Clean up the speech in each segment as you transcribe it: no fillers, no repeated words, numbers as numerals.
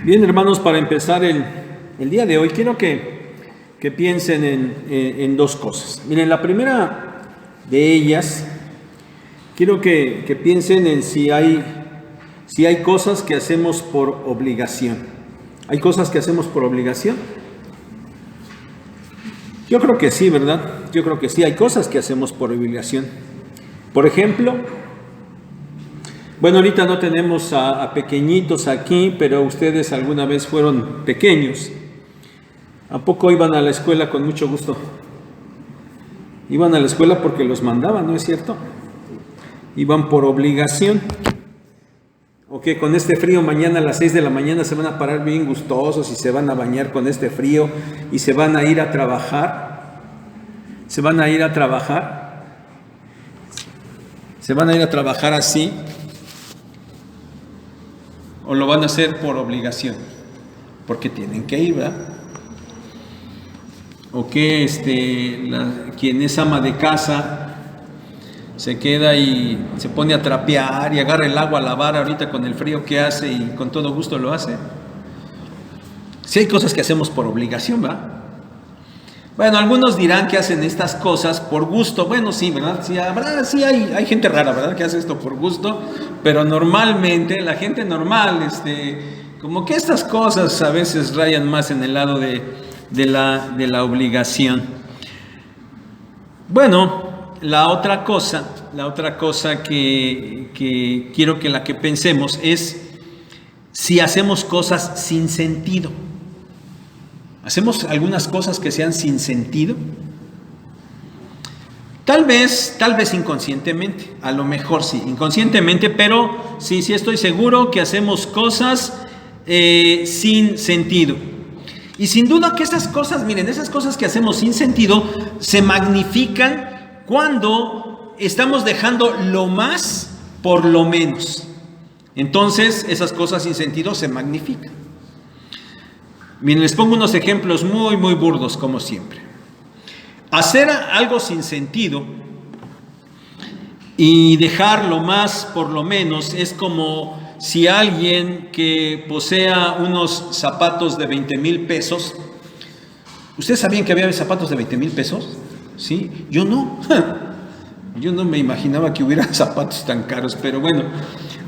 Bien, hermanos, para empezar el día de hoy, quiero que piensen en dos cosas. Miren, la primera de ellas, quiero que piensen en si hay cosas que hacemos por obligación. ¿Hay cosas que hacemos por obligación? Yo creo que sí, ¿verdad? Yo creo que sí, hay cosas que hacemos por obligación. Por ejemplo, bueno, ahorita no tenemos a pequeñitos aquí, pero ustedes alguna vez fueron pequeños. ¿A poco iban a la escuela con mucho gusto? Iban a la escuela porque los mandaban, ¿no es cierto? Iban por obligación. O que con este frío mañana a las 6 de la mañana se van a parar bien gustosos y se van a bañar con este frío y se van a ir a trabajar. Se van a ir a trabajar. Se van a ir a trabajar así. ¿O lo van a hacer por obligación? Porque tienen que ir, ¿verdad? O que quien es ama de casa se queda y se pone a trapear y agarra el agua a lavar ahorita con el frío que hace y con todo gusto lo hace. Sí hay cosas que hacemos por obligación, ¿verdad? Bueno, algunos dirán que hacen estas cosas por gusto. Bueno, sí, ¿verdad? Sí, hay gente rara, ¿verdad? Que hace esto por gusto, pero normalmente la gente normal, como que estas cosas a veces rayan más en el lado de la obligación. Bueno, la otra cosa que quiero que la que pensemos es si hacemos cosas sin sentido. ¿Hacemos algunas cosas que sean sin sentido? Tal vez inconscientemente, a lo mejor sí, inconscientemente, pero sí estoy seguro que hacemos cosas sin sentido. Y sin duda que esas cosas, miren, esas cosas que hacemos sin sentido se magnifican cuando estamos dejando lo más por lo menos. Entonces, esas cosas sin sentido se magnifican. Miren, les pongo unos ejemplos muy, muy burdos, como siempre. Hacer algo sin sentido y dejar lo más por lo menos es como si alguien que posea unos zapatos de 20,000 pesos. ¿Ustedes sabían que había zapatos de 20,000 pesos? Sí, yo no. Yo no me imaginaba que hubiera zapatos tan caros, pero bueno,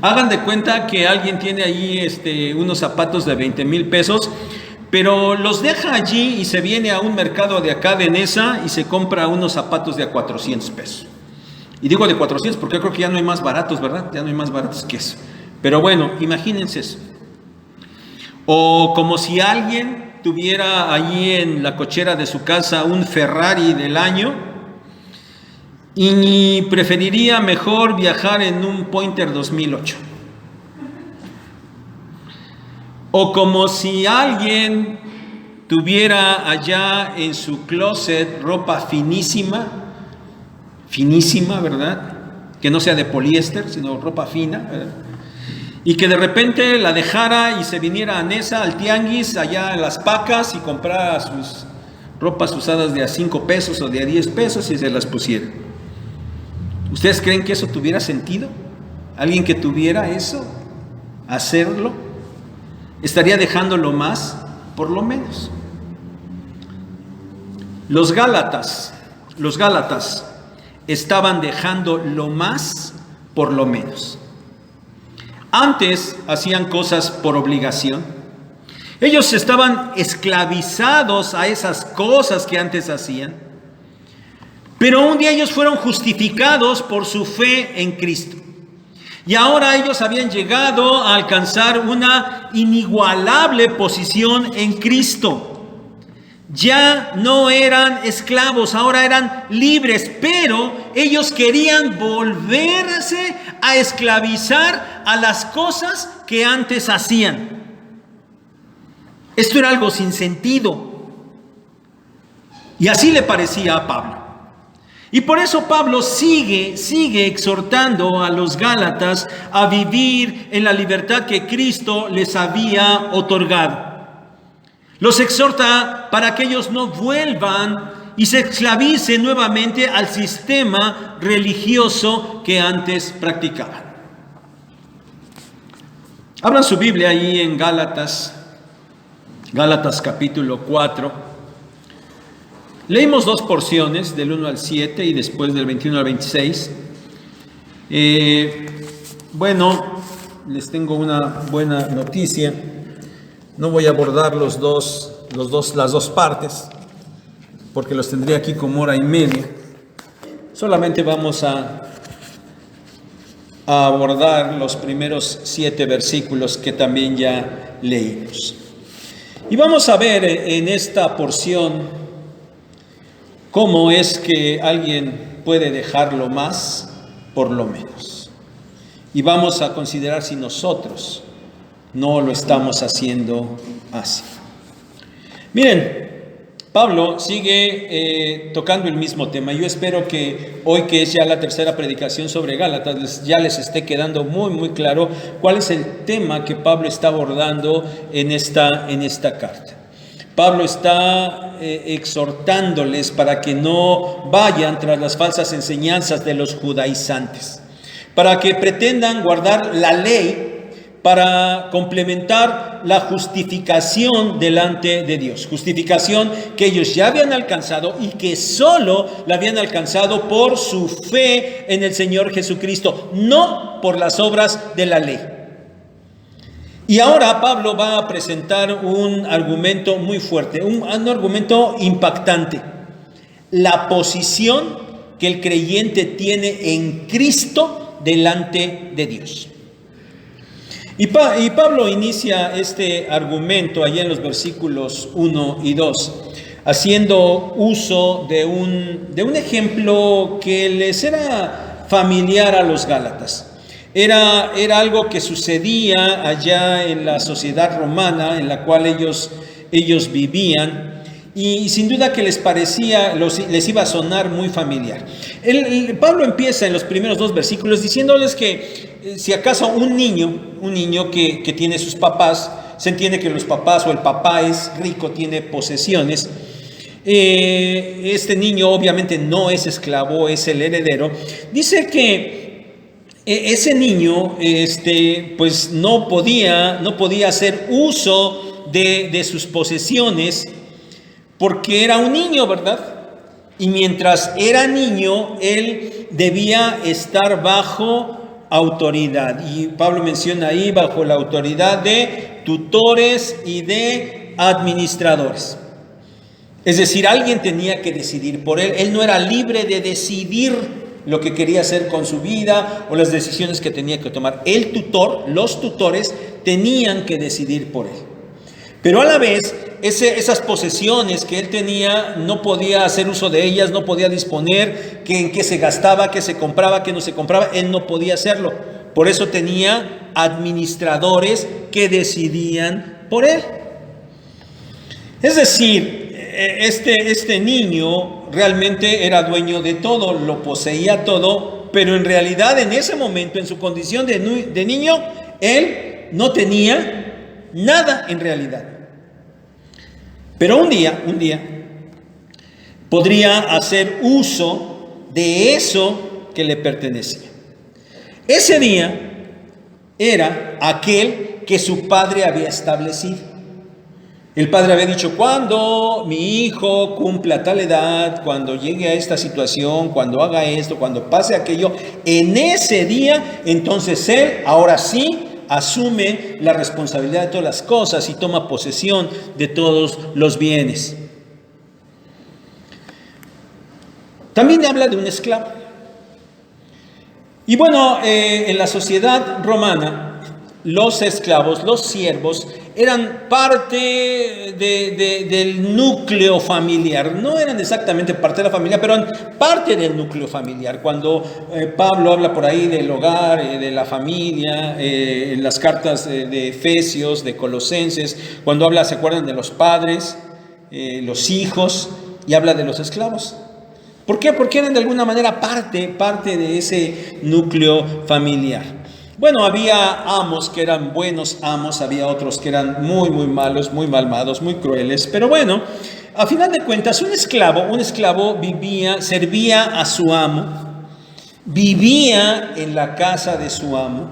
hagan de cuenta que alguien tiene ahí unos zapatos de 20,000 pesos, pero los deja allí y se viene a un mercado de acá de Nesa y se compra unos zapatos de a 400 pesos. Y digo de 400 porque creo que ya no hay más baratos, ¿verdad? Ya no hay más baratos que eso. Pero bueno, imagínense eso. O como si alguien tuviera allí en la cochera de su casa un Ferrari del año y preferiría mejor viajar en un Pointer 2008. O como si alguien tuviera allá en su closet ropa finísima, ¿verdad? Que no sea de poliéster, sino ropa fina, ¿verdad? Y que de repente la dejara y se viniera a Nesa, al tianguis, allá en Las Pacas y comprara sus ropas usadas de a 5 pesos o de a 10 pesos y se las pusiera. ¿Ustedes creen que eso tuviera sentido? ¿Alguien que tuviera eso, hacerlo? Estaría dejando lo más por lo menos. Los Gálatas estaban dejando lo más por lo menos. Antes hacían cosas por obligación. Ellos estaban esclavizados a esas cosas que antes hacían. Pero un día ellos fueron justificados por su fe en Cristo. Y ahora ellos habían llegado a alcanzar una inigualable posición en Cristo. Ya no eran esclavos, ahora eran libres, pero ellos querían volverse a esclavizar a las cosas que antes hacían. Esto era algo sin sentido. Y así le parecía a Pablo. Y por eso Pablo sigue exhortando a los Gálatas a vivir en la libertad que Cristo les había otorgado. Los exhorta para que ellos no vuelvan y se esclavicen nuevamente al sistema religioso que antes practicaban. Abran su Biblia ahí en Gálatas Gálatas capítulo 4. Leímos dos porciones, del 1 al 7 y después del 21 al 26. Bueno, les tengo una buena noticia. No voy a abordar las dos partes, porque los tendría aquí como hora y media. Solamente vamos a abordar los primeros 7 versículos que también ya leímos. Y vamos a ver en esta porción cómo es que alguien puede dejarlo más por lo menos. Y vamos a considerar si nosotros no lo estamos haciendo así. Miren, Pablo sigue tocando el mismo tema. Yo espero que hoy, que es ya la tercera predicación sobre Gálatas, ya les esté quedando muy claro cuál es el tema que Pablo está abordando en esta carta. Pablo está exhortándoles para que no vayan tras las falsas enseñanzas de los judaizantes, para que pretendan guardar la ley para complementar la justificación delante de Dios. Justificación que ellos ya habían alcanzado y que solo la habían alcanzado por su fe en el Señor Jesucristo, no por las obras de la ley. Y ahora Pablo va a presentar un argumento muy fuerte, un argumento impactante. La posición que el creyente tiene en Cristo delante de Dios. Y Pablo inicia este argumento allá en los versículos 1 y 2, haciendo uso de un ejemplo que les era familiar a los gálatas. Era algo que sucedía allá en la sociedad romana en la cual ellos vivían. Y sin duda que les iba a sonar muy familiar. Pablo empieza en los primeros 2 versículos diciéndoles que si acaso un niño que tiene sus papás, se entiende que los papás o el papá es rico, tiene posesiones, este niño obviamente no es esclavo, es el heredero. Dice que ese niño pues no podía hacer uso de sus posesiones, porque era un niño, ¿verdad? Y mientras era niño, él debía estar bajo autoridad. Y Pablo menciona ahí bajo la autoridad de tutores y de administradores. Es decir, alguien tenía que decidir por él. Él no era libre de decidir lo que quería hacer con su vida o las decisiones que tenía que tomar. Los tutores tenían que decidir por él. Pero a la vez, esas posesiones que él tenía, no podía hacer uso de ellas, no podía disponer en qué se gastaba, qué se compraba, qué no se compraba. Él no podía hacerlo. Por eso tenía administradores que decidían por él. Es decir, este niño realmente era dueño de todo, lo poseía todo, pero en realidad en ese momento, en su condición de niño, él no tenía nada en realidad. Pero un día podría hacer uso de eso que le pertenecía. Ese día era aquel que su padre había establecido. El padre había dicho: cuando mi hijo cumpla tal edad, cuando llegue a esta situación, cuando haga esto, cuando pase aquello, en ese día, entonces él, ahora sí, asume la responsabilidad de todas las cosas y toma posesión de todos los bienes. También habla de un esclavo. Y bueno, en la sociedad romana, los esclavos, los siervos, eran parte del núcleo familiar. No eran exactamente parte de la familia, pero eran parte del núcleo familiar. Cuando Pablo habla por ahí del hogar, de la familia, en las cartas de Efesios, de Colosenses, cuando habla, ¿se acuerdan?, de los padres, los hijos, y habla de los esclavos. ¿Por qué? Porque eran de alguna manera parte de ese núcleo familiar. Bueno, había amos que eran buenos amos, había otros que eran muy malos, muy malvados, muy crueles. Pero bueno, a final de cuentas, un esclavo servía a su amo, vivía en la casa de su amo,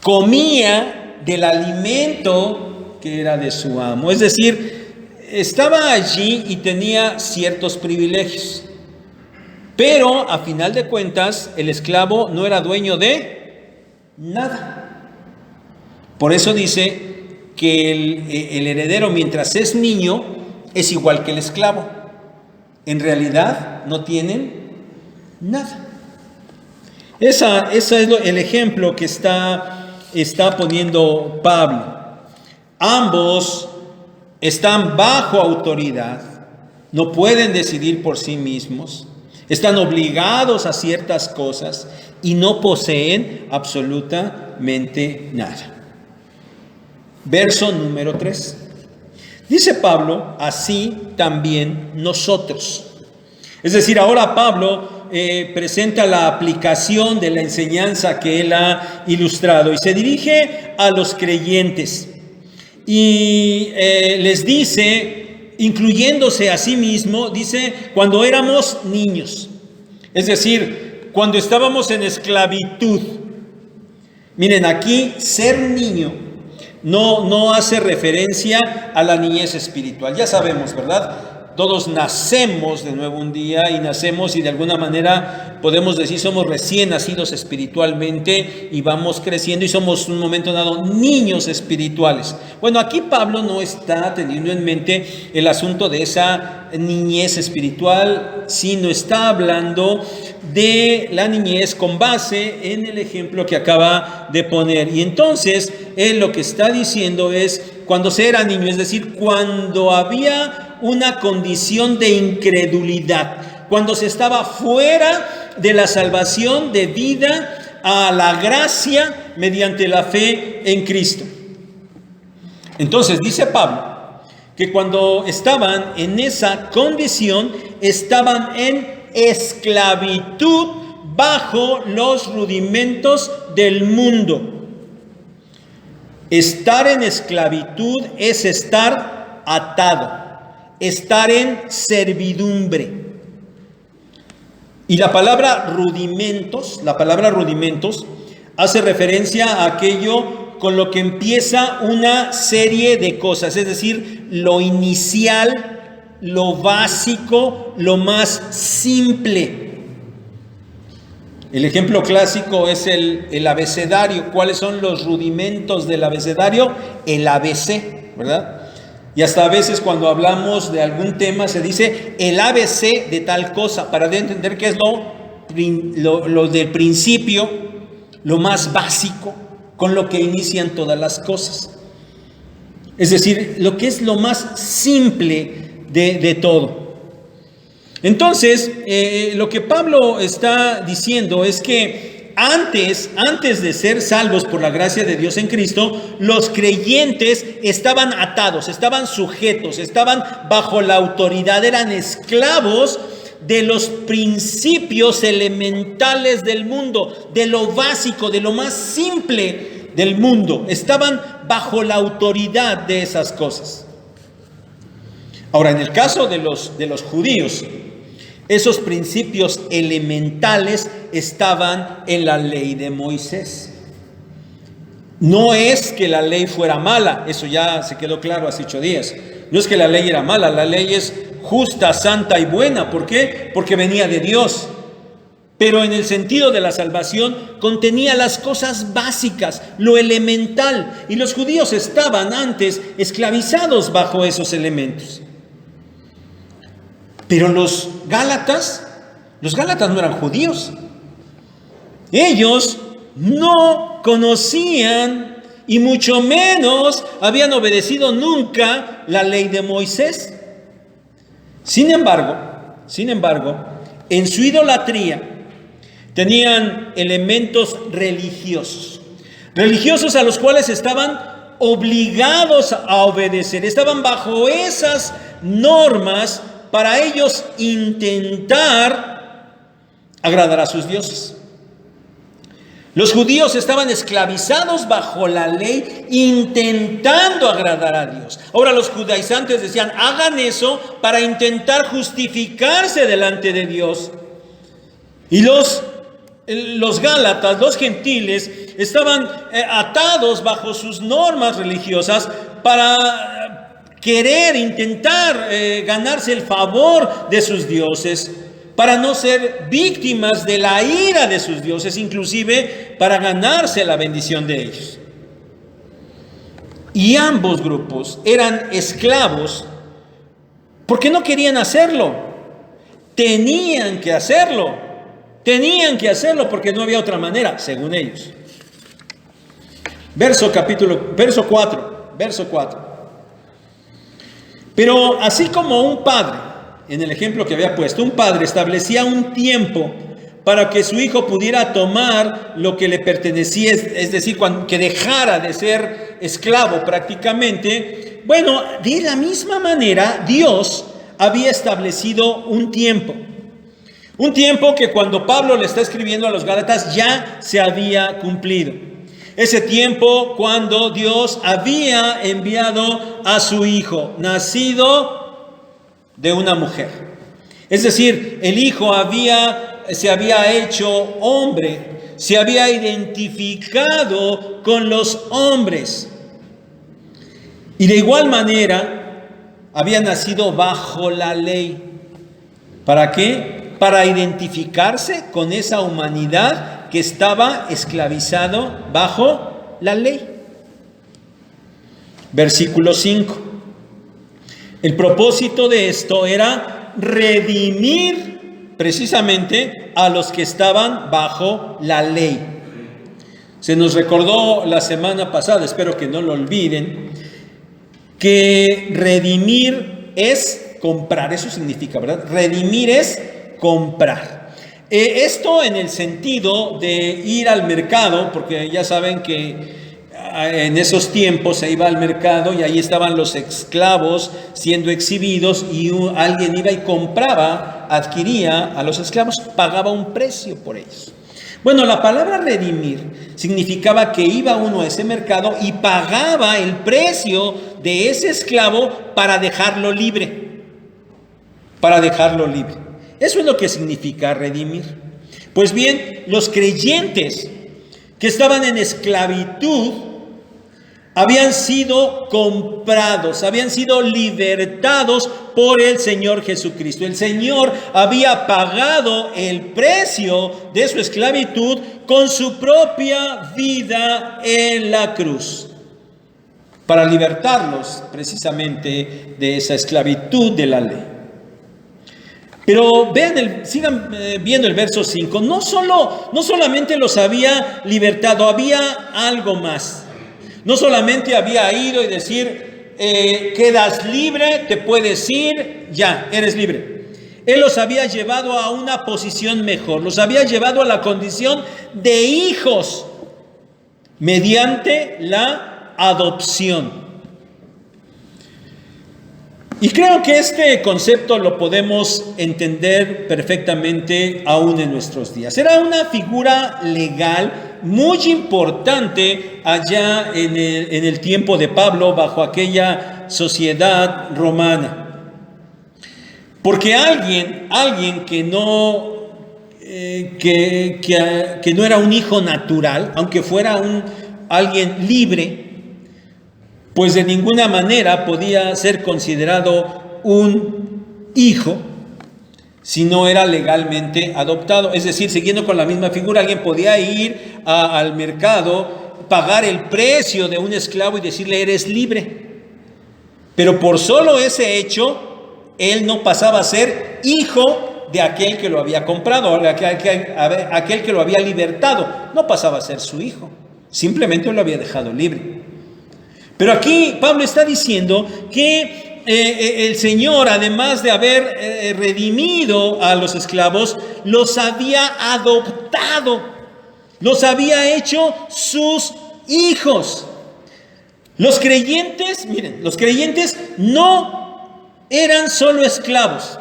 comía del alimento que era de su amo. Es decir, estaba allí y tenía ciertos privilegios. Pero a final de cuentas, el esclavo no era dueño de nada. Por eso dice que el heredero, mientras es niño, es igual que el esclavo. En realidad no tienen nada. Ese es el ejemplo que está poniendo Pablo. Ambos están bajo autoridad, no pueden decidir por sí mismos, están obligados a ciertas cosas y no poseen absolutamente nada. Verso número 3. Dice Pablo, así también nosotros. Es decir, ahora Pablo presenta la aplicación de la enseñanza que él ha ilustrado y se dirige a los creyentes y les dice, incluyéndose a sí mismo, dice, cuando éramos niños, es decir, cuando estábamos en esclavitud. Miren, aquí ser niño no hace referencia a la niñez espiritual. Ya sabemos, ¿verdad? Todos nacemos de nuevo un día y nacemos y de alguna manera podemos decir somos recién nacidos espiritualmente y vamos creciendo y somos en un momento dado niños espirituales. Bueno, aquí Pablo no está teniendo en mente el asunto de esa niñez espiritual, sino está hablando de la niñez con base en el ejemplo que acaba de poner. Y entonces él lo que está diciendo es cuando se era niño, es decir, cuando había una condición de incredulidad, cuando se estaba fuera de la salvación debida a la gracia mediante la fe en Cristo. Entonces dice Pablo que cuando estaban en esa condición, estaban en esclavitud bajo los rudimentos del mundo. Estar en esclavitud es estar atado, estar en servidumbre. Y la palabra rudimentos hace referencia a aquello con lo que empieza una serie de cosas, es decir, lo inicial, lo básico, lo más simple. El ejemplo clásico es el abecedario. ¿Cuáles son los rudimentos del abecedario? El ABC, ¿verdad? Y hasta a veces cuando hablamos de algún tema se dice el ABC de tal cosa, para entender qué es lo del principio, lo más básico, con lo que inician todas las cosas. Es decir, lo que es lo más simple de todo. Entonces, lo que Pablo está diciendo es que antes de ser salvos por la gracia de Dios en Cristo, los creyentes estaban atados, estaban sujetos, estaban bajo la autoridad, eran esclavos de los principios elementales del mundo, de lo básico, de lo más simple del mundo. Estaban bajo la autoridad de esas cosas. Ahora, en el caso de los judíos, esos principios elementales estaban en la ley de Moisés. No es que la ley fuera mala, eso ya se quedó claro hace 8 días. No es que la ley era mala, la ley es justa, santa y buena. ¿Por qué? Porque venía de Dios. Pero en el sentido de la salvación contenía las cosas básicas, lo elemental. Y los judíos estaban antes esclavizados bajo esos elementos. Pero los gálatas no eran judíos. Ellos no conocían y mucho menos habían obedecido nunca la ley de Moisés. Sin embargo, en su idolatría tenían elementos religiosos a los cuales estaban obligados a obedecer. Estaban bajo esas normas para ellos intentar agradar a sus dioses. Los judíos estaban esclavizados bajo la ley, intentando agradar a Dios. Ahora los judaizantes decían, hagan eso para intentar justificarse delante de Dios. Y los gálatas, los gentiles, estaban atados bajo sus normas religiosas para querer, intentar ganarse el favor de sus dioses, para no ser víctimas de la ira de sus dioses, inclusive para ganarse la bendición de ellos. Y ambos grupos eran esclavos porque no querían hacerlo. Tenían que hacerlo porque no había otra manera, según ellos. Verso 4. Pero así como un padre, en el ejemplo que había puesto, un padre establecía un tiempo para que su hijo pudiera tomar lo que le pertenecía, es decir, que dejara de ser esclavo prácticamente. Bueno, de la misma manera, Dios había establecido un tiempo que cuando Pablo le está escribiendo a los Gálatas ya se había cumplido. Ese tiempo cuando Dios había enviado a su hijo, nacido de una mujer. Es decir, el hijo se había hecho hombre, se había identificado con los hombres. Y de igual manera, había nacido bajo la ley. ¿Para qué? Para identificarse con esa humanidad que estaba esclavizado bajo la ley. Versículo 5. El propósito de esto era redimir precisamente a los que estaban bajo la ley. Se nos recordó la semana pasada, espero que no lo olviden, que redimir es comprar, eso significa, ¿verdad? Redimir es comprar. Esto en el sentido de ir al mercado, porque ya saben que en esos tiempos se iba al mercado y ahí estaban los esclavos siendo exhibidos y alguien iba y compraba, adquiría a los esclavos, pagaba un precio por ellos. Bueno, la palabra redimir significaba que iba uno a ese mercado y pagaba el precio de ese esclavo para dejarlo libre. Para dejarlo libre. Eso es lo que significa redimir. Pues bien, los creyentes que estaban en esclavitud habían sido comprados, habían sido libertados por el Señor Jesucristo. El Señor había pagado el precio de su esclavitud con su propia vida en la cruz, para libertarlos precisamente de esa esclavitud de la ley. Pero vean, sigan viendo el verso 5. No solamente los había libertado, había algo más. No solamente había ido y decir, quedas libre, te puedes ir, ya, eres libre. Él los había llevado a una posición mejor, los había llevado a la condición de hijos mediante la adopción. Y creo que este concepto lo podemos entender perfectamente aún en nuestros días. Era una figura legal muy importante allá en el tiempo de Pablo, bajo aquella sociedad romana. Porque alguien que no era un hijo natural, aunque fuera alguien libre, pues de ninguna manera podía ser considerado un hijo si no era legalmente adoptado. Es decir, siguiendo con la misma figura, alguien podía ir al mercado, pagar el precio de un esclavo y decirle, eres libre. Pero por solo ese hecho, él no pasaba a ser hijo de aquel que lo había comprado, aquel que lo había libertado. No pasaba a ser su hijo, simplemente lo había dejado libre. Pero aquí Pablo está diciendo que el Señor, además de haber redimido a los esclavos, los había adoptado, los había hecho sus hijos. Los creyentes, miren, los creyentes no eran solo esclavos,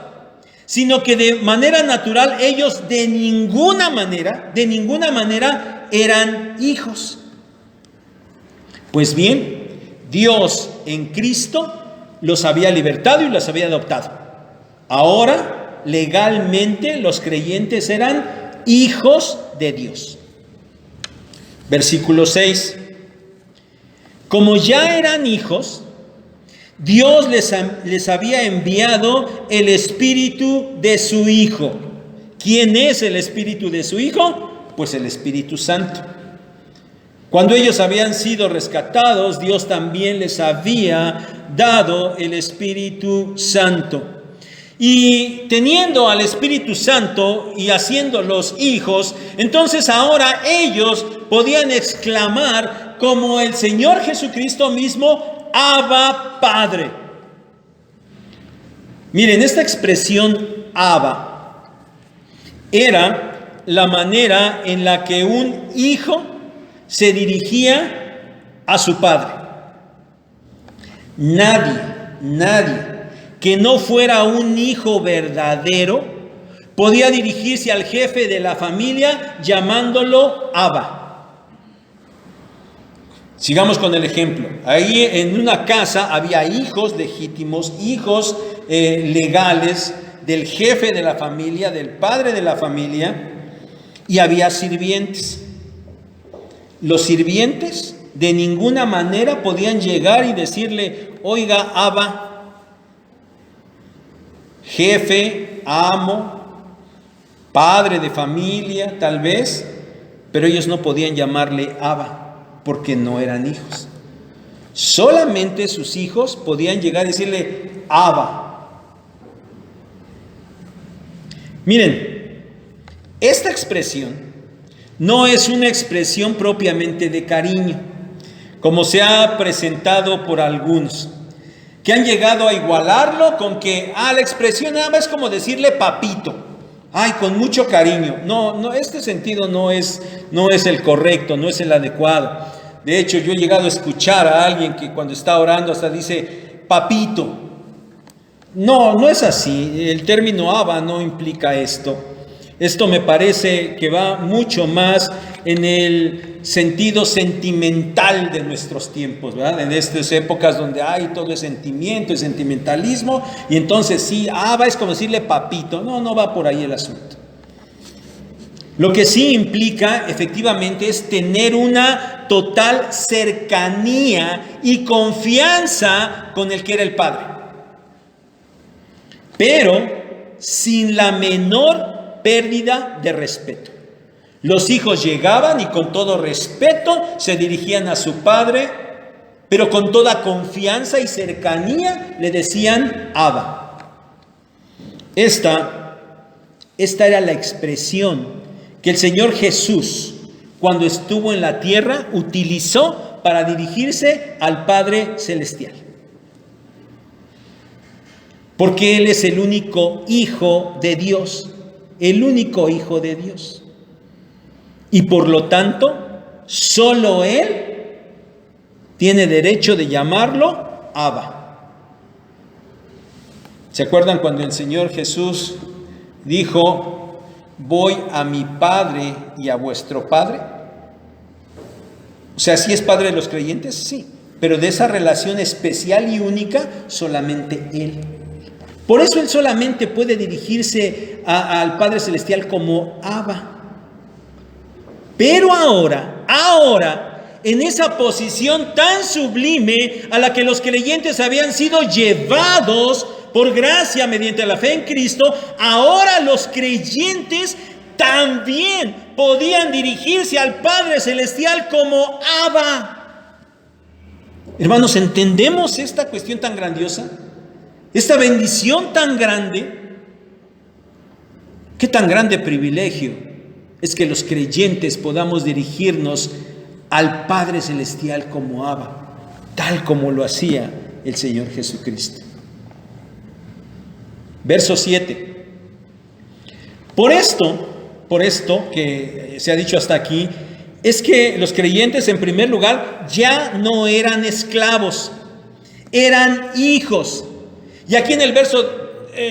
sino que de manera natural ellos de ninguna manera eran hijos. Pues bien, Dios en Cristo los había libertado y los había adoptado. Ahora, legalmente, los creyentes eran hijos de Dios. Versículo 6. Como ya eran hijos, Dios les había enviado el Espíritu de su Hijo. ¿Quién es el Espíritu de su Hijo? Pues el Espíritu Santo. Cuando ellos habían sido rescatados, Dios también les había dado el Espíritu Santo. Y teniendo al Espíritu Santo y haciéndolos hijos, entonces ahora ellos podían exclamar como el Señor Jesucristo mismo: Abba, Padre. Miren, esta expresión Abba era la manera en la que un hijo se dirigía a su padre. Nadie que no fuera un hijo verdadero podía dirigirse al jefe de la familia llamándolo Abba. Sigamos con el ejemplo. Ahí en una casa había hijos legítimos, hijos legales del jefe de la familia, del padre de la familia, y había sirvientes. Los sirvientes de ninguna manera podían llegar y decirle: oiga, Abba, jefe, amo, padre de familia, tal vez, pero ellos no podían llamarle Abba porque no eran hijos. Solamente sus hijos podían llegar y decirle Abba. Miren, esta expresión no es una expresión propiamente de cariño, como se ha presentado por algunos, que han llegado a igualarlo con que la expresión Abba es como decirle papito. Ay, con mucho cariño. No, este sentido no es el correcto, no es el adecuado. De hecho, yo he llegado a escuchar a alguien que cuando está orando hasta dice papito. No es así. El término Abba no implica esto. Esto me parece que va mucho más en el sentido sentimental de nuestros tiempos, ¿verdad? En estas épocas donde hay todo el sentimiento, el sentimentalismo, y entonces sí, Abba es como decirle papito. No va por ahí el asunto. Lo que sí implica efectivamente es tener una total cercanía y confianza con el que era el Padre, pero sin la menor pérdida de respeto. Los hijos llegaban y con todo respeto se dirigían a su padre, pero con toda confianza y cercanía le decían Abba. Esta era la expresión que el Señor Jesús, cuando estuvo en la tierra, utilizó para dirigirse al Padre Celestial. Porque Él es el único Hijo de Dios, el único Hijo de Dios. Y por lo tanto, solo Él tiene derecho de llamarlo Abba. ¿Se acuerdan cuando el Señor Jesús dijo: voy a mi Padre y a vuestro Padre? O sea, ¿sí es Padre de los creyentes? Sí, pero de esa relación especial y única, solamente Él. Por eso Él solamente puede dirigirse al Padre Celestial como Abba. Pero ahora, en esa posición tan sublime a la que los creyentes habían sido llevados por gracia mediante la fe en Cristo, ahora los creyentes también podían dirigirse al Padre Celestial como Abba. Hermanos, ¿entendemos esta cuestión tan grandiosa? Esta bendición tan grande. ¿Qué tan grande privilegio es que los creyentes podamos dirigirnos al Padre Celestial como Abba, tal como lo hacía el Señor Jesucristo? Verso 7. Por esto que se ha dicho hasta aquí, es que los creyentes en primer lugar ya no eran esclavos, eran hijos. Y aquí en el verso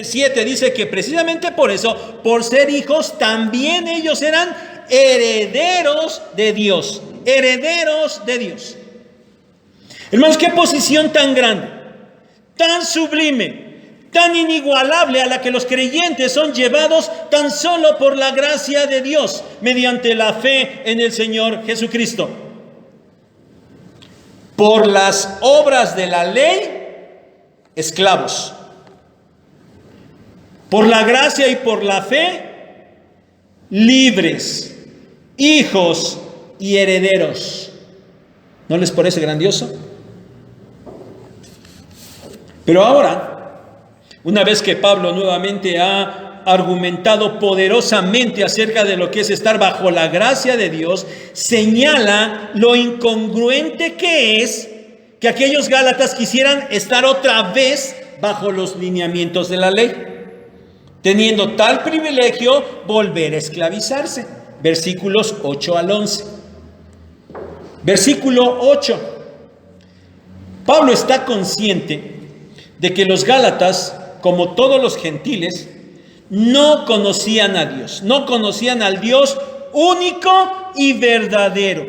7 dice que precisamente por eso, por ser hijos, también ellos eran herederos de Dios. Herederos de Dios. Hermanos, qué posición tan grande, tan sublime, tan inigualable a la que los creyentes son llevados tan solo por la gracia de Dios, mediante la fe en el Señor Jesucristo. Por las obras de la ley, esclavos. Por la gracia y por la fe, libres, hijos y herederos. ¿No les parece grandioso? Pero ahora, una vez que Pablo nuevamente ha argumentado poderosamente acerca de lo que es estar bajo la gracia de Dios, señala lo incongruente que es que aquellos gálatas quisieran estar otra vez bajo los lineamientos de la ley, teniendo tal privilegio, volver a esclavizarse. Versículos 8 al 11. Versículo 8. Pablo está consciente de que los gálatas, como todos los gentiles, no conocían a Dios, no conocían al Dios único y verdadero.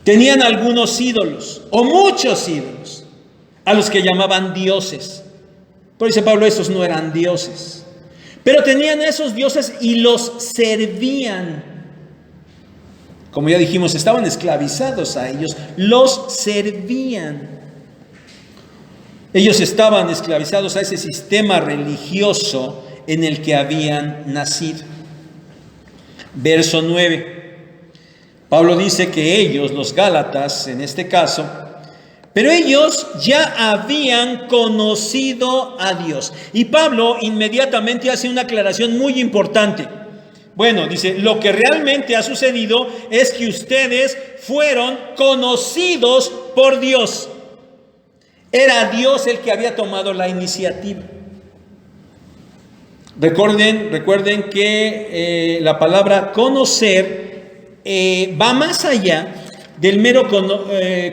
Tenían algunos ídolos, o muchos ídolos, a los que llamaban dioses. Pero dice Pablo, esos no eran dioses. Pero tenían esos dioses y los servían. Como ya dijimos, estaban esclavizados a ellos, los servían. Ellos estaban esclavizados a ese sistema religioso en el que habían nacido. Verso 9. Pablo dice que ellos, los gálatas en este caso, pero ellos ya habían conocido a Dios. Y Pablo inmediatamente hace una aclaración muy importante. Bueno, dice, lo que realmente ha sucedido es que ustedes fueron conocidos por Dios. Era Dios el que había tomado la iniciativa. Recuerden que la palabra conocer va más allá del mero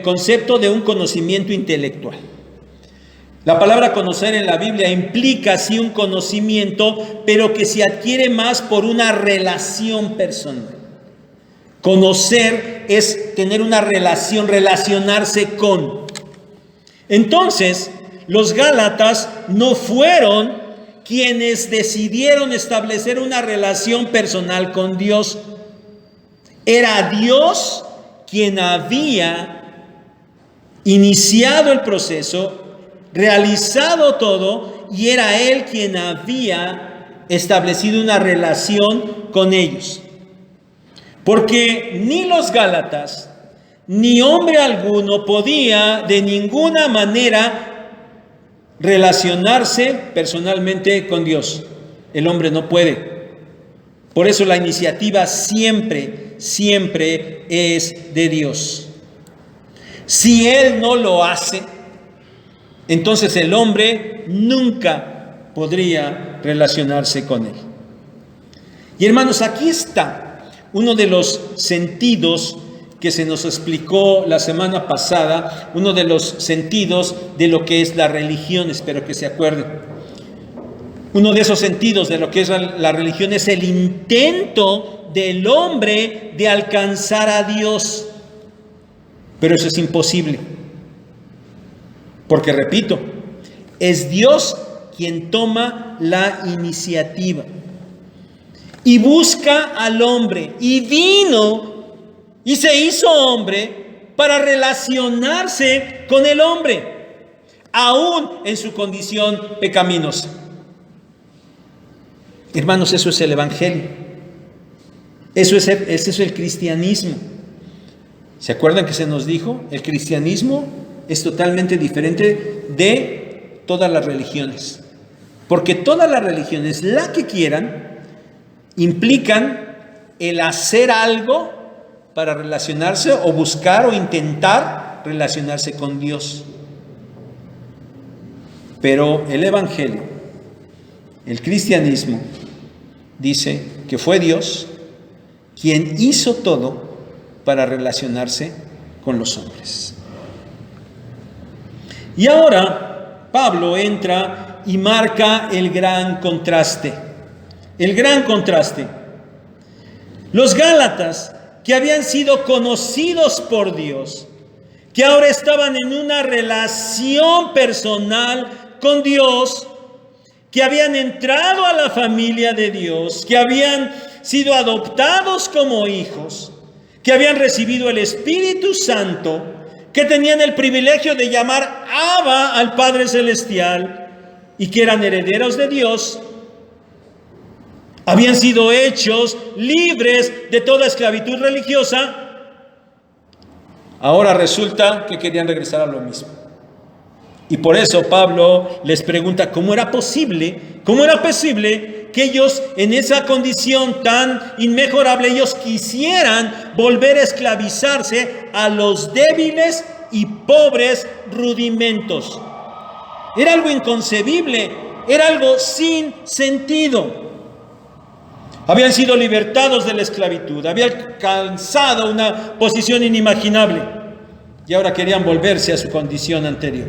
concepto de un conocimiento intelectual. La palabra conocer en la Biblia implica sí un conocimiento, pero que se adquiere más por una relación personal. Conocer es tener una relación, relacionarse con. Entonces, los gálatas no fueron quienes decidieron establecer una relación personal con Dios. Era Dios quien había iniciado el proceso, realizado todo, y era Él quien había establecido una relación con ellos. Porque ni los gálatas, ni hombre alguno podía de ninguna manera relacionarse personalmente con Dios. El hombre no puede. Por eso la iniciativa siempre es de Dios. Si Él no lo hace, entonces el hombre nunca podría relacionarse con Él. Y hermanos, aquí está uno de los sentidos que se nos explicó la semana pasada, uno de los sentidos de lo que es la religión, espero que se acuerden. Uno de esos sentidos de lo que es la religión es el intento del hombre de alcanzar a Dios. Pero eso es imposible. Porque, repito, es Dios quien toma la iniciativa y busca al hombre, y vino y se hizo hombre para relacionarse con el hombre, aún en su condición pecaminosa. Hermanos, eso es el Evangelio. Eso es el cristianismo. ¿Se acuerdan que se nos dijo? El cristianismo es totalmente diferente de todas las religiones. Porque todas las religiones, la que quieran, implican el hacer algo para relacionarse o buscar o intentar relacionarse con Dios. Pero el Evangelio, el cristianismo, dice que fue Dios quien hizo todo para relacionarse con los hombres. Y ahora Pablo entra y marca el gran contraste. El gran contraste. Los gálatas, que habían sido conocidos por Dios, que ahora estaban en una relación personal con Dios, que habían entrado a la familia de Dios, que habían sido adoptados como hijos, que habían recibido el Espíritu Santo, que tenían el privilegio de llamar Abba al Padre Celestial y que eran herederos de Dios, habían sido hechos libres de toda esclavitud religiosa, ahora resulta que querían regresar a lo mismo. Y por eso Pablo les pregunta cómo era posible que ellos en esa condición tan inmejorable, ellos quisieran volver a esclavizarse a los débiles y pobres rudimentos. Era algo inconcebible, era algo sin sentido. Habían sido libertados de la esclavitud, habían alcanzado una posición inimaginable y ahora querían volverse a su condición anterior,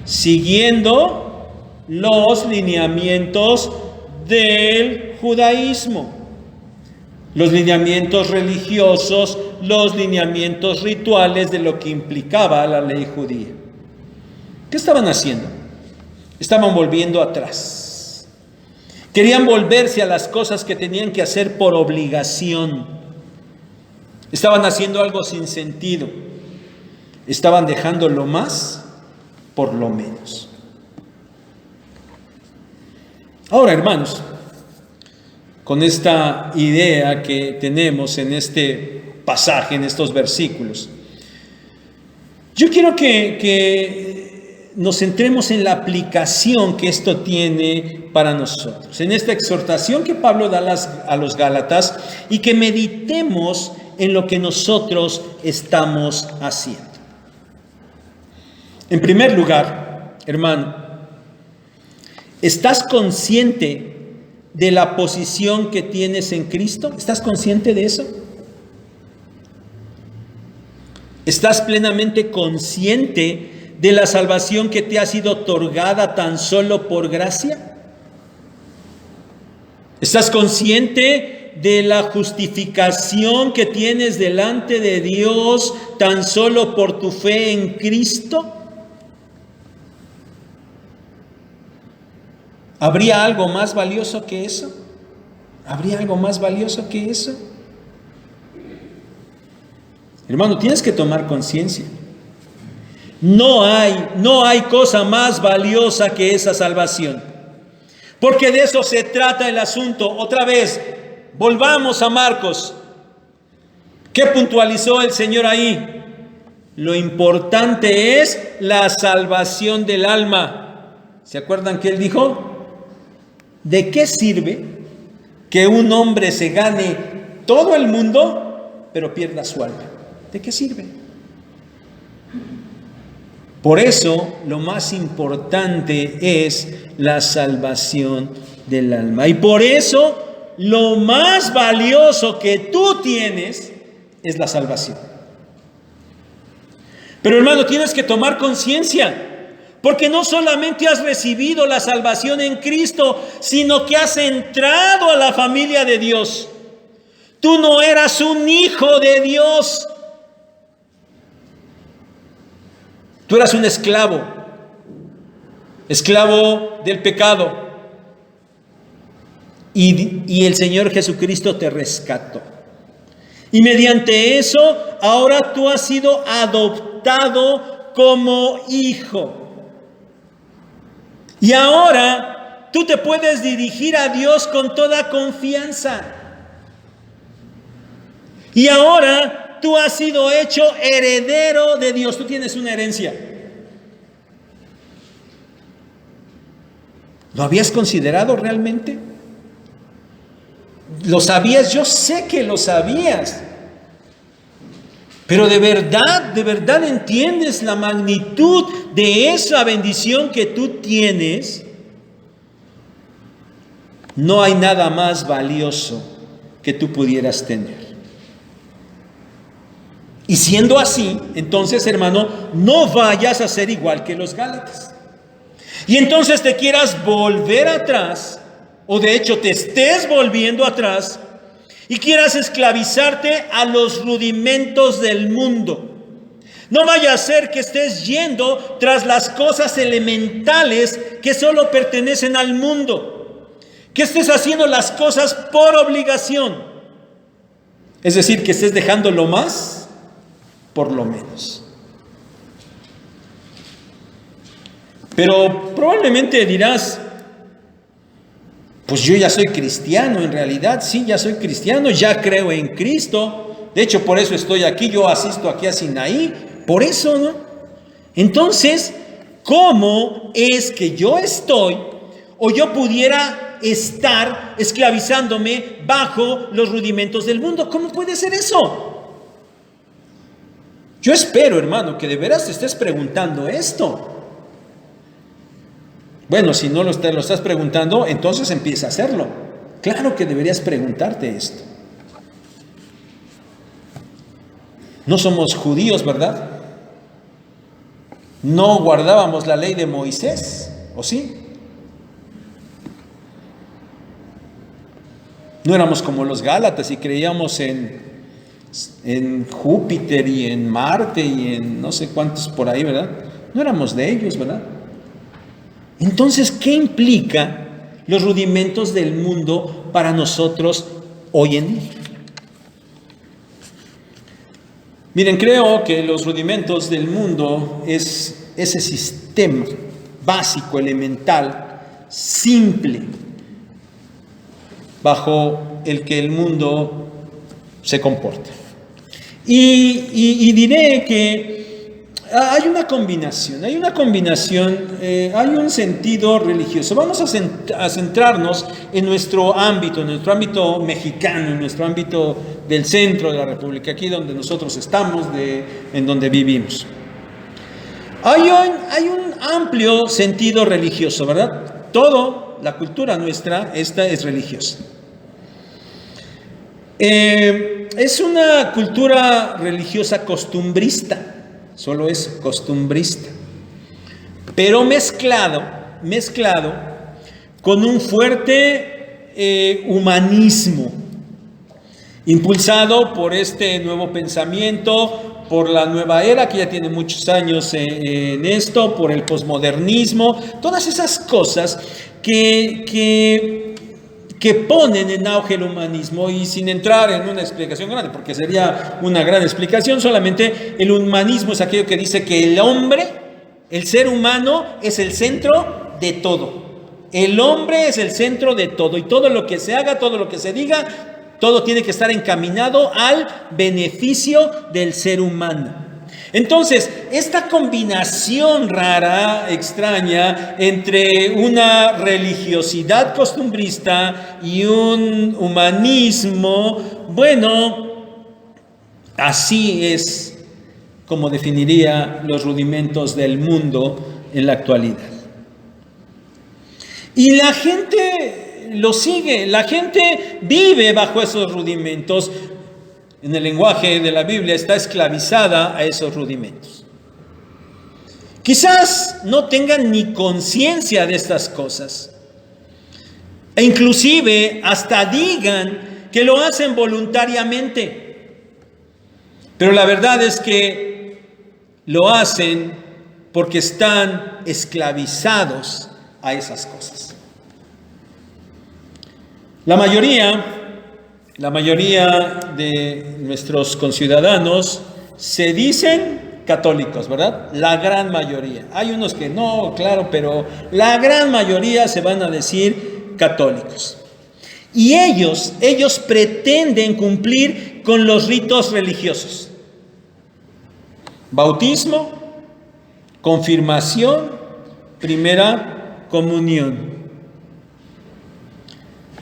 siguiendo los lineamientos del judaísmo, los lineamientos religiosos, los lineamientos rituales de lo que implicaba la ley judía. ¿Qué estaban haciendo? Estaban volviendo atrás. Querían volverse a las cosas que tenían que hacer por obligación. Estaban haciendo algo sin sentido. Estaban dejando lo más por lo menos. Ahora, hermanos, con esta idea que tenemos en este pasaje, en estos versículos, yo quiero que nos centremos en la aplicación que esto tiene para nosotros, en esta exhortación que Pablo da a los Gálatas, y que meditemos en lo que nosotros estamos haciendo. En primer lugar, hermano, ¿estás consciente de la posición que tienes en Cristo? ¿Estás consciente de eso? ¿Estás plenamente consciente de la salvación que te ha sido otorgada tan solo por gracia? ¿Estás consciente de la justificación que tienes delante de Dios tan solo por tu fe en Cristo? ¿Habría algo más valioso que eso? ¿Habría algo más valioso que eso? Hermano, tienes que tomar conciencia. No hay cosa más valiosa que esa salvación. Porque de eso se trata el asunto. Otra vez, volvamos a Marcos. ¿Qué puntualizó el Señor ahí? Lo importante es la salvación del alma. ¿Se acuerdan que Él dijo? ¿De qué sirve que un hombre se gane todo el mundo, pero pierda su alma? ¿De qué sirve? Por eso, lo más importante es la salvación del alma. Y por eso, lo más valioso que tú tienes es la salvación. Pero hermano, tienes que tomar conciencia. Porque no solamente has recibido la salvación en Cristo, sino que has entrado a la familia de Dios. Tú no eras un hijo de Dios. Tú eras un esclavo del pecado. Y el Señor Jesucristo te rescató. Y mediante eso, ahora tú has sido adoptado como hijo. Y ahora tú te puedes dirigir a Dios con toda confianza. Y ahora tú has sido hecho heredero de Dios. Tú tienes una herencia. ¿Lo habías considerado realmente? ¿Lo sabías? Yo sé que lo sabías. Pero de verdad entiendes la magnitud de esa bendición que tú tienes. No hay nada más valioso que tú pudieras tener. Y siendo así, entonces, hermano, no vayas a ser igual que los Gálatas. Y entonces te quieras volver atrás, o de hecho te estés volviendo atrás, y quieras esclavizarte a los rudimentos del mundo. No vaya a ser que estés yendo tras las cosas elementales que solo pertenecen al mundo. Que estés haciendo las cosas por obligación. Es decir, que estés dejando lo más por lo menos. Pero probablemente dirás, pues yo ya soy cristiano, en realidad sí, ya soy cristiano, ya creo en Cristo. De hecho, por eso estoy aquí, yo asisto aquí a Sinaí, por eso, ¿no? Entonces, ¿cómo es que yo estoy o yo pudiera estar esclavizándome bajo los rudimentos del mundo? ¿Cómo puede ser eso? Yo espero, hermano, que de veras te estés preguntando esto. Bueno, si no lo estás preguntando, entonces empieza a hacerlo. Claro que deberías preguntarte esto. No somos judíos, ¿verdad? No guardábamos la ley de Moisés, ¿o sí? No éramos como los Gálatas y creíamos en Júpiter y en Marte y en no sé cuántos por ahí, ¿verdad? No éramos de ellos, ¿verdad? Entonces, ¿qué implica los rudimentos del mundo para nosotros hoy en día? Miren, creo que los rudimentos del mundo es ese sistema básico, elemental, simple, bajo el que el mundo se comporta. Y diré que hay una combinación, hay un sentido religioso. Vamos a centrarnos en nuestro ámbito mexicano, en nuestro ámbito del centro de la República, aquí donde nosotros estamos, en donde vivimos. Hay un amplio sentido religioso, ¿verdad? Toda la cultura nuestra, esta es religiosa. Es una cultura religiosa costumbrista. Solo es costumbrista, pero mezclado con un fuerte humanismo, impulsado por este nuevo pensamiento, por la nueva era que ya tiene muchos años en esto, por el posmodernismo, todas esas cosas que ponen en auge el humanismo, y sin entrar en una explicación grande, porque sería una gran explicación, solamente el humanismo es aquello que dice que el hombre, el ser humano, es el centro de todo. El hombre es el centro de todo, y todo lo que se haga, todo lo que se diga, todo tiene que estar encaminado al beneficio del ser humano. Entonces, esta combinación rara, extraña, entre una religiosidad costumbrista y un humanismo, bueno, así es como definiría los rudimentos del mundo en la actualidad. Y la gente lo sigue, la gente vive bajo esos rudimentos. En el lenguaje de la Biblia está esclavizada a esos rudimentos. Quizás no tengan ni conciencia de estas cosas. E inclusive hasta digan que lo hacen voluntariamente. Pero la verdad es que lo hacen porque están esclavizados a esas cosas. La mayoría de nuestros conciudadanos se dicen católicos, ¿verdad? La gran mayoría. Hay unos que no, claro, pero la gran mayoría se van a decir católicos. Y ellos pretenden cumplir con los ritos religiosos. Bautismo, confirmación, primera comunión.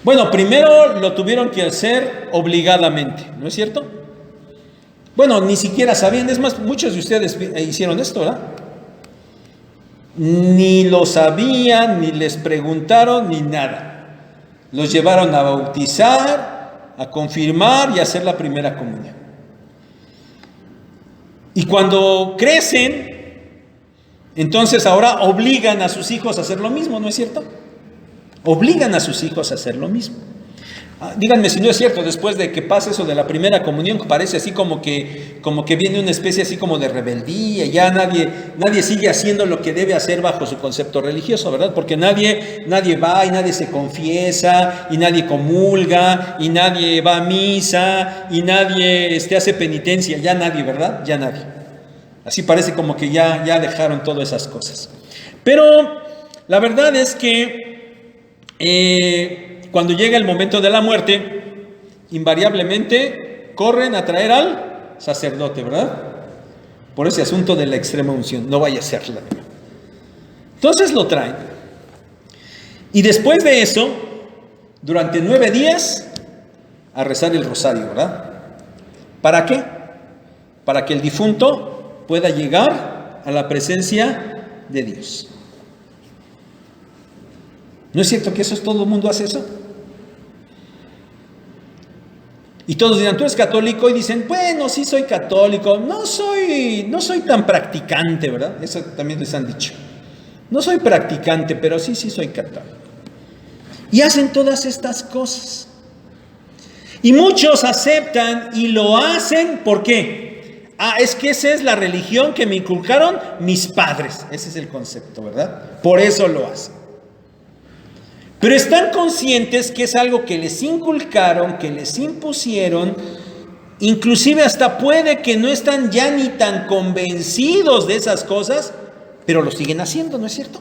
Bueno, primero lo tuvieron que hacer obligadamente, ¿no es cierto? Bueno, ni siquiera sabían, es más, muchos de ustedes hicieron esto, ¿verdad? Ni lo sabían, ni les preguntaron, ni nada. Los llevaron a bautizar, a confirmar y a hacer la primera comunión. Y cuando crecen, entonces ahora obligan a sus hijos a hacer lo mismo, ¿no es cierto? Obligan a sus hijos a hacer lo mismo. Díganme si no es cierto, después de que pasa eso de la primera comunión, parece así como que viene una especie así como de rebeldía, ya nadie sigue haciendo lo que debe hacer bajo su concepto religioso, ¿verdad? Porque nadie va y nadie se confiesa, y nadie comulga, y nadie va a misa, y nadie hace penitencia, ya nadie, ¿verdad? Ya nadie. Así parece como que ya dejaron todas esas cosas. Pero la verdad es que cuando llega el momento de la muerte, invariablemente corren a traer al sacerdote, ¿verdad? Por ese asunto de la extrema unción, no vaya a serla. Entonces lo traen. Y después de eso, durante 9 días, a rezar el rosario, ¿verdad? ¿Para qué? Para que el difunto pueda llegar a la presencia de Dios. ¿No es cierto que eso es todo el mundo hace eso? Y todos dirán, tú eres católico, y dicen, bueno, sí soy católico, no soy tan practicante, ¿verdad? Eso también les han dicho. No soy practicante, pero sí soy católico. Y hacen todas estas cosas. Y muchos aceptan y lo hacen, ¿por qué? Es que esa es la religión que me inculcaron mis padres. Ese es el concepto, ¿verdad? Por eso lo hacen. Pero están conscientes que es algo que les inculcaron, que les impusieron, inclusive hasta puede que no están ya ni tan convencidos de esas cosas, pero lo siguen haciendo, ¿no es cierto?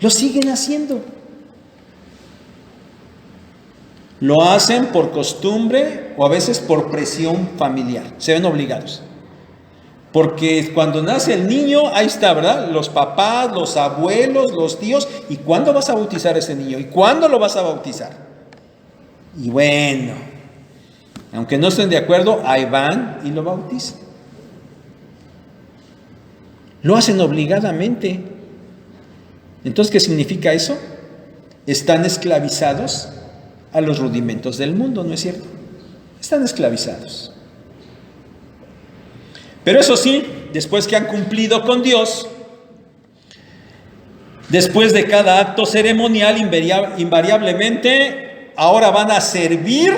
Lo siguen haciendo. Lo hacen por costumbre o a veces por presión familiar. Se ven obligados. Porque cuando nace el niño, ahí está, ¿verdad? Los papás, los abuelos, los tíos. ¿Y cuándo vas a bautizar a ese niño? ¿Y cuándo lo vas a bautizar? Y bueno, aunque no estén de acuerdo, ahí van y lo bautizan. Lo hacen obligadamente. Entonces, ¿qué significa eso? Están esclavizados a los rudimentos del mundo, ¿no es cierto? Están esclavizados. Pero eso sí, después que han cumplido con Dios, después de cada acto ceremonial, invariablemente, ahora van a servir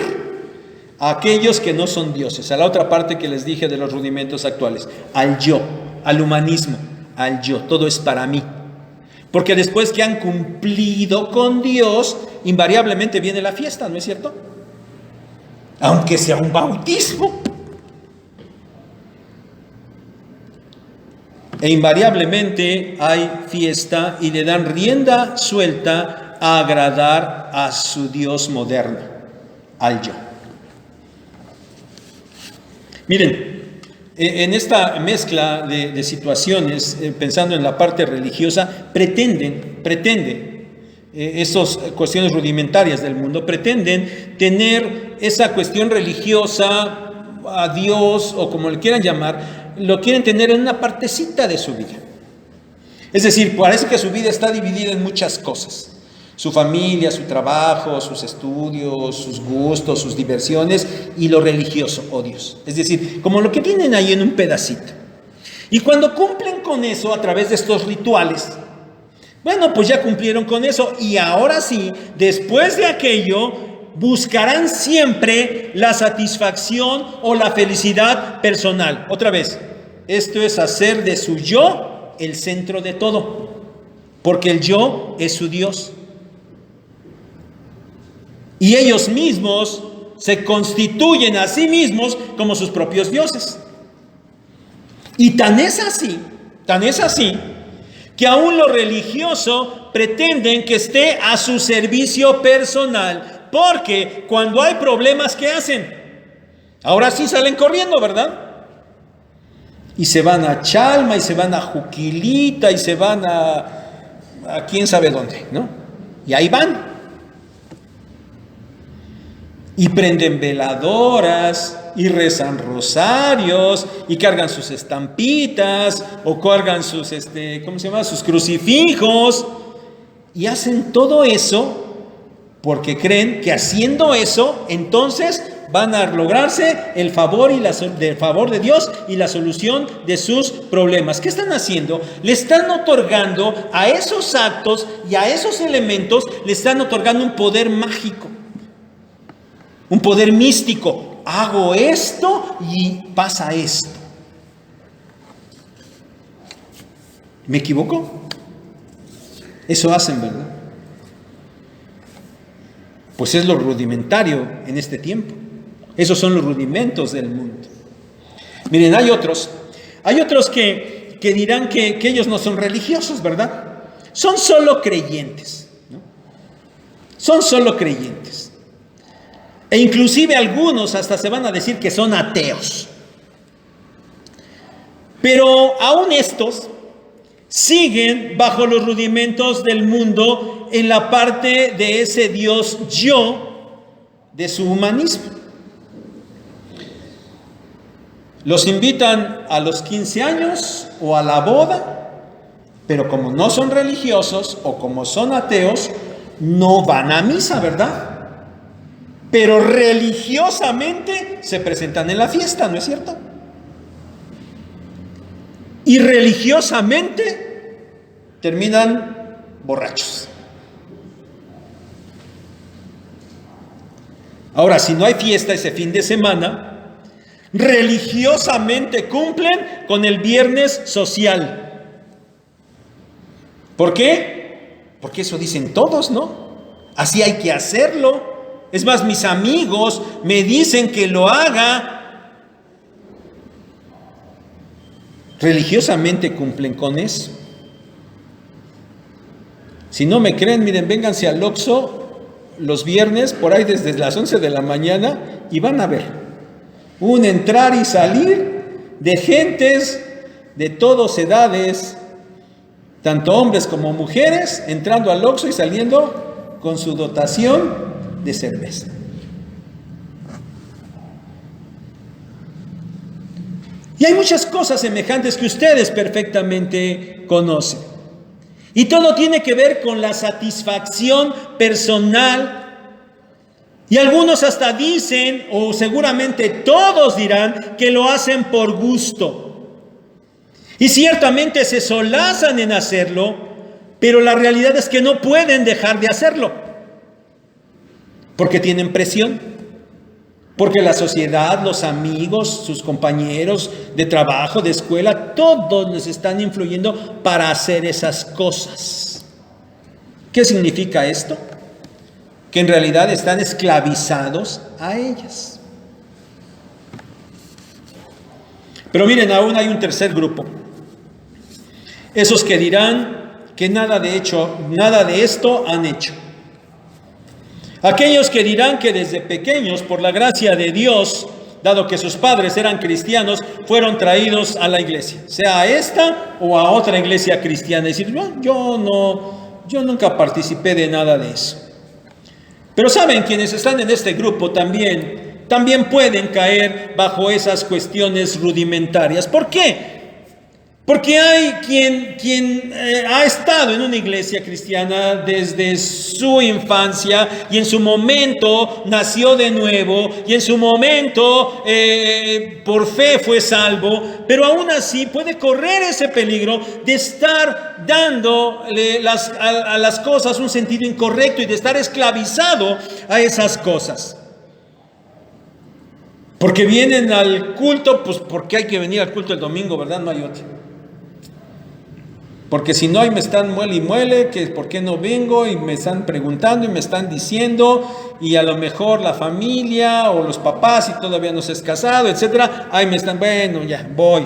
a aquellos que no son dioses, a la otra parte que les dije de los rudimentos actuales, al yo, al humanismo, al yo, todo es para mí. Porque después que han cumplido con Dios, invariablemente viene la fiesta, ¿no es cierto? Aunque sea un bautismo. E invariablemente hay fiesta y le dan rienda suelta a agradar a su Dios moderno, al yo. Miren, en esta mezcla de situaciones, pensando en la parte religiosa, pretenden esas cuestiones rudimentarias del mundo, pretenden tener esa cuestión religiosa, a Dios o como le quieran llamar, lo quieren tener en una partecita de su vida. Es decir, parece que su vida está dividida en muchas cosas. Su familia, su trabajo, sus estudios, sus gustos, sus diversiones y lo religioso, oh Dios. Es decir, como lo que tienen ahí en un pedacito. Y cuando cumplen con eso a través de estos rituales, bueno, pues ya cumplieron con eso y ahora sí, después de aquello, buscarán siempre la satisfacción o la felicidad personal. Otra vez, esto es hacer de su yo el centro de todo, porque el yo es su Dios. Y ellos mismos se constituyen a sí mismos como sus propios dioses. Y tan es así, que aún lo religioso pretenden que esté a su servicio personal. Porque cuando hay problemas, ¿qué hacen? Ahora sí salen corriendo, ¿verdad? Y se van a Chalma, y se van a Juquilita, y se van a quién sabe dónde, ¿no? Y ahí van. Y prenden veladoras, y rezan rosarios, y cargan sus estampitas, o cargan sus, sus crucifijos, y hacen todo eso porque creen que haciendo eso, entonces van a lograrse el favor de Dios y la solución de sus problemas. ¿Qué están haciendo? Le están otorgando a esos actos y a esos elementos, le están otorgando un poder mágico, un poder místico. Hago esto y pasa esto. ¿Me equivoco? Eso hacen, ¿verdad? Pues es lo rudimentario en este tiempo. Esos son los rudimentos del mundo. Miren, hay otros que dirán que ellos no son religiosos, ¿verdad? son solo creyentes, ¿no? Son solo creyentes. E inclusive algunos hasta se van a decir que son ateos. Pero aún estos siguen bajo los rudimentos del mundo en la parte de ese Dios yo de su humanismo. Los invitan a los 15 años o a la boda, pero como no son religiosos o como son ateos, no van a misa, ¿verdad? Pero religiosamente se presentan en la fiesta, ¿no es cierto? Y religiosamente terminan borrachos. Ahora, si no hay fiesta ese fin de semana, religiosamente cumplen con el viernes social. ¿Por qué? Porque eso dicen todos, ¿no? Así hay que hacerlo. Es más, mis amigos me dicen que lo haga. Religiosamente cumplen con eso. Si no me creen, miren, vénganse al Oxxo los viernes, por ahí desde las 11 de la mañana, y van a ver un entrar y salir de gentes de todas edades, tanto hombres como mujeres, entrando al Oxxo y saliendo con su dotación de cerveza. Y hay muchas cosas semejantes que ustedes perfectamente conocen. Y todo tiene que ver con la satisfacción personal. Y algunos hasta dicen, o seguramente todos dirán, que lo hacen por gusto. Y ciertamente se solazan en hacerlo, pero la realidad es que no pueden dejar de hacerlo. Porque tienen presión. Porque la sociedad, los amigos, sus compañeros de trabajo, de escuela, todos les están influyendo para hacer esas cosas. ¿Qué significa esto? Que en realidad están esclavizados a ellas. Pero miren, aún hay un tercer grupo. Esos que dirán que nada de esto han hecho. Aquellos que dirán que desde pequeños, por la gracia de Dios, dado que sus padres eran cristianos, fueron traídos a la iglesia, sea a esta o a otra iglesia cristiana. Y decir, no, yo nunca participé de nada de eso. Pero saben, quienes están en este grupo también pueden caer bajo esas cuestiones rudimentarias. ¿Por qué? Porque hay quien ha estado en una iglesia cristiana desde su infancia y en su momento nació de nuevo y en su momento por fe fue salvo, pero aún así puede correr ese peligro de estar dándole a las cosas un sentido incorrecto y de estar esclavizado a esas cosas. Porque vienen al culto, pues porque hay que venir al culto el domingo, ¿verdad? No hay otro. Porque si no, ahí me están muele y muele, que por qué no vengo, y me están preguntando y me están diciendo, y a lo mejor la familia o los papás, y todavía no se es casado, etcétera, ahí me están, bueno, ya, voy.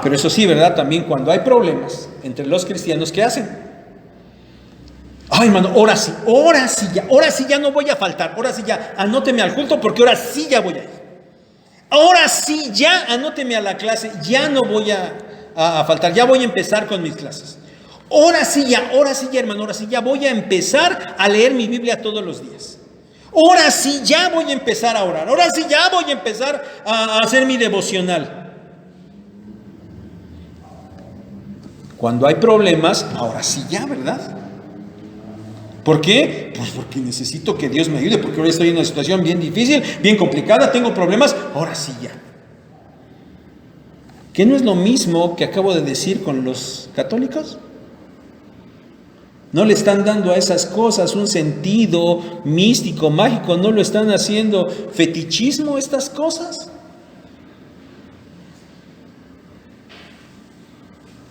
Pero eso sí, ¿verdad? También cuando hay problemas entre los cristianos, ¿qué hacen? Ay, hermano, ahora sí ya no voy a faltar, ahora sí ya, anóteme al culto porque ahora sí ya voy a ir. Ahora sí ya, anóteme a la clase, ya no voy a faltar, ya voy a empezar con mis clases. Ahora sí ya, hermano, ahora sí ya voy a empezar a leer mi Biblia todos los días. Ahora sí ya voy a empezar a orar. Ahora sí ya voy a empezar a hacer mi devocional. Cuando hay problemas, ahora sí ya, ¿verdad? ¿Por qué? Pues porque necesito que Dios me ayude, porque ahora estoy en una situación bien difícil, bien complicada, tengo problemas, ahora sí ya. ¿Qué no es lo mismo que acabo de decir con los católicos? No le están dando a esas cosas un sentido místico, mágico, no lo están haciendo fetichismo estas cosas.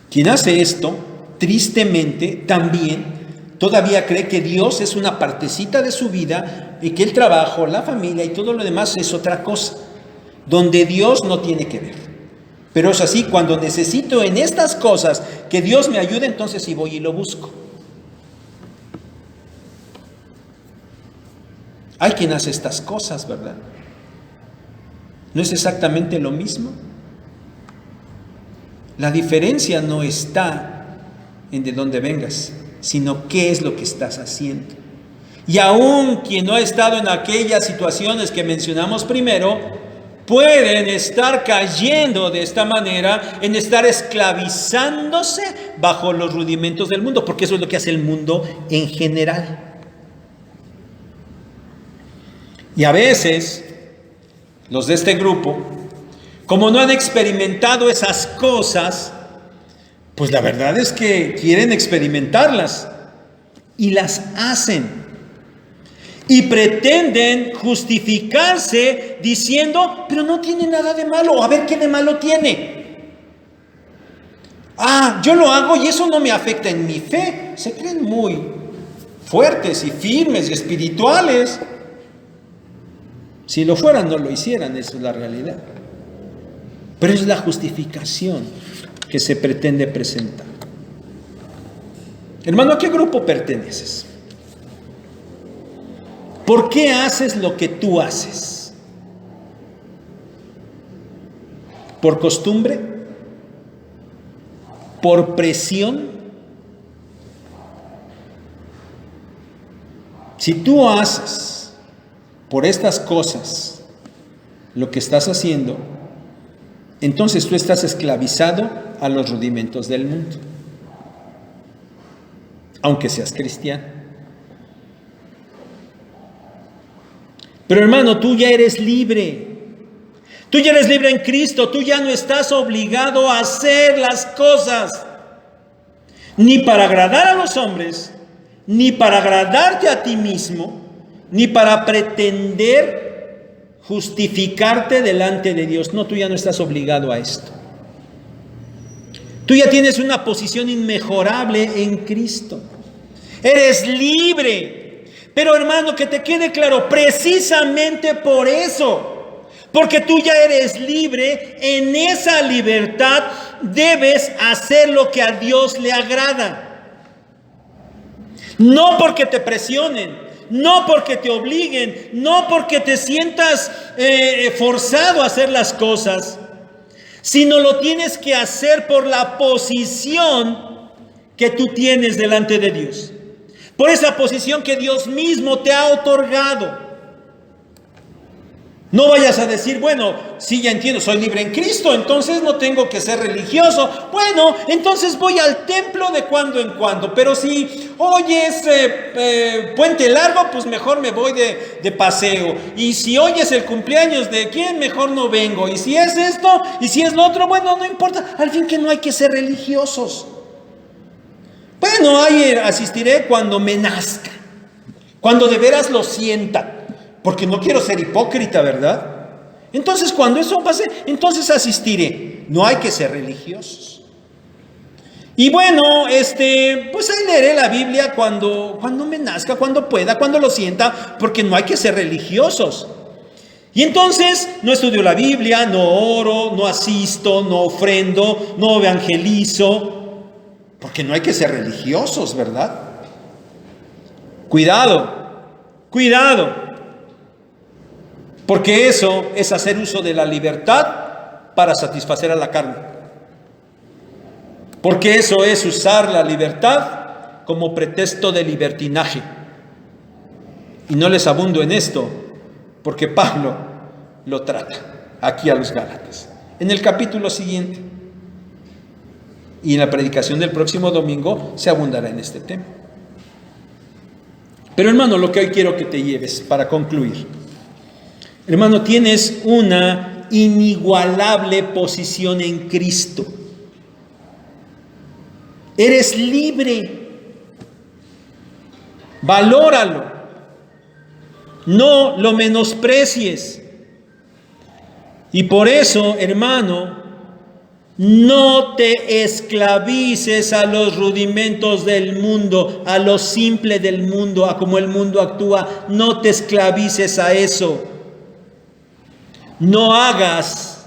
Quien hace esto, tristemente, también todavía cree que Dios es una partecita de su vida y que el trabajo, la familia y todo lo demás es otra cosa, donde Dios no tiene que ver. Pero es así, cuando necesito en estas cosas que Dios me ayude, entonces sí voy y lo busco. Hay quien hace estas cosas, ¿verdad? ¿No es exactamente lo mismo? La diferencia no está en de dónde vengas, sino qué es lo que estás haciendo. Y aún quien no ha estado en aquellas situaciones que mencionamos primero, pueden estar cayendo de esta manera en estar esclavizándose bajo los rudimentos del mundo, porque eso es lo que hace el mundo en general. Y a veces, los de este grupo, como no han experimentado esas cosas, pues la verdad es que quieren experimentarlas y las hacen. Y pretenden justificarse diciendo, pero no tiene nada de malo. A ver, ¿qué de malo tiene? Yo lo hago y eso no me afecta en mi fe. Se creen muy fuertes y firmes y espirituales. Si lo fueran, no lo hicieran, esa es la realidad. Pero es la justificación que se pretende presentar. Hermano, ¿a qué grupo perteneces? ¿Por qué haces lo que tú haces? ¿Por costumbre? ¿Por presión? Si tú haces por estas cosas lo que estás haciendo, entonces tú estás esclavizado a los rudimentos del mundo, aunque seas cristiano. Pero hermano, tú ya eres libre. Tú ya eres libre en Cristo. Tú ya no estás obligado a hacer las cosas, ni para agradar a los hombres, ni para agradarte a ti mismo, ni para pretender justificarte delante de Dios. No, tú ya no estás obligado a esto. Tú ya tienes una posición inmejorable en Cristo. Eres libre. Pero hermano, que te quede claro, precisamente por eso, porque tú ya eres libre, en esa libertad debes hacer lo que a Dios le agrada. No porque te presionen, no porque te obliguen, no porque te sientas forzado a hacer las cosas, sino lo tienes que hacer por la posición que tú tienes delante de Dios. Por esa posición que Dios mismo te ha otorgado. No vayas a decir, bueno, sí, ya entiendo, soy libre en Cristo, entonces no tengo que ser religioso. Bueno, entonces voy al templo de cuando en cuando. Pero si hoy es puente largo, pues mejor me voy de paseo. Y si hoy es el cumpleaños de quién, mejor no vengo. Y si es esto, y si es lo otro, bueno, no importa. Al fin que no hay que ser religiosos. Bueno, asistiré cuando me nazca, cuando de veras lo sienta, porque no quiero ser hipócrita, ¿verdad? Entonces, cuando eso pase, entonces asistiré. No hay que ser religiosos. Y bueno, pues ahí leeré la Biblia cuando me nazca, cuando pueda, cuando lo sienta, porque no hay que ser religiosos. Y entonces no estudio la Biblia, no oro, no asisto, no ofrendo, no evangelizo. Porque no hay que ser religiosos, ¿verdad? Cuidado, cuidado. Porque eso es hacer uso de la libertad para satisfacer a la carne. Porque eso es usar la libertad como pretexto de libertinaje. Y no les abundo en esto, porque Pablo lo trata aquí a los Gálatas. En el capítulo siguiente. Y en la predicación del próximo domingo se abundará en este tema. Pero hermano, lo que hoy quiero que te lleves para concluir. Hermano, tienes una inigualable posición en Cristo. Eres libre. Valóralo. No lo menosprecies. Y por eso, hermano, no te esclavices a los rudimentos del mundo, a lo simple del mundo, a cómo el mundo actúa. No te esclavices a eso. No hagas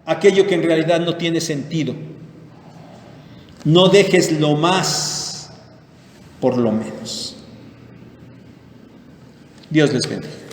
aquello que en realidad no tiene sentido. No dejes lo más por lo menos. Dios les bendiga.